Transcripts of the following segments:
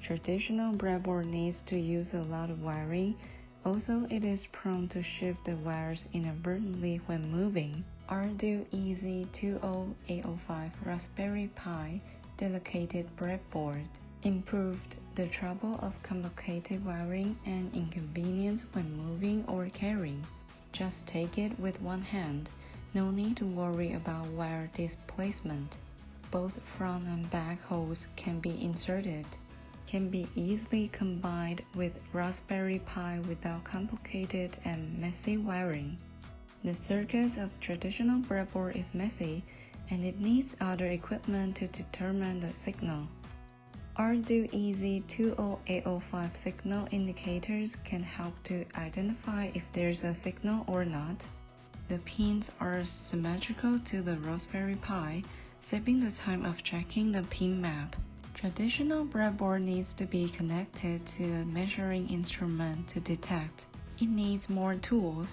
Traditional breadboard needs to use a lot of wiring. Also, it is prone to shift the wires inadvertently when moving. ArduEZ 20805 Raspberry Pi dedicated breadboard improved the trouble of complicated wiring and inconvenience when moving or carrying. Just take it with one hand. No need to worry about wire displacement. Both front and back holes can be inserted. Can be easily combined with Raspberry Pi without complicated and messy wiring. The circuit of traditional breadboard is messy, and it needs other equipment to determine the signal. ArduEZ 20805 signal indicators can help to identify if there's a signal or not. The pins are symmetrical to the Raspberry Pi, saving the time of checking the pin map. Traditional breadboard needs to be connected to a measuring instrument to detect. It needs more tools: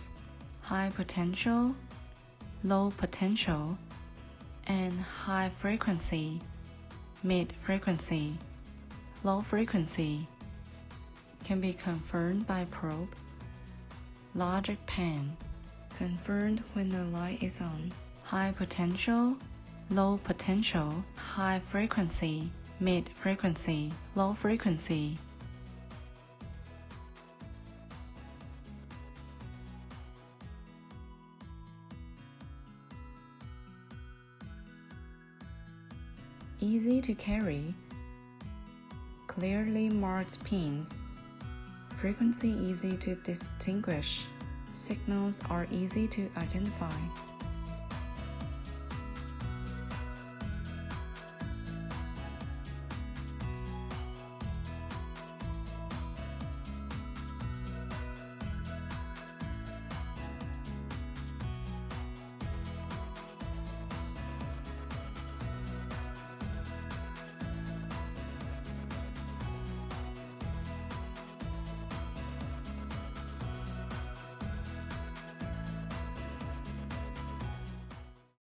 high potential, low potential, and high frequency, mid frequency, low frequency. Can be confirmed by probe. Logic pen, confirmed when the light is on. High potential, low potential, high frequency, mid frequency, low frequency. Easy to carry. Clearly marked pins. Frequency easy to distinguish. Signals are easy to identify.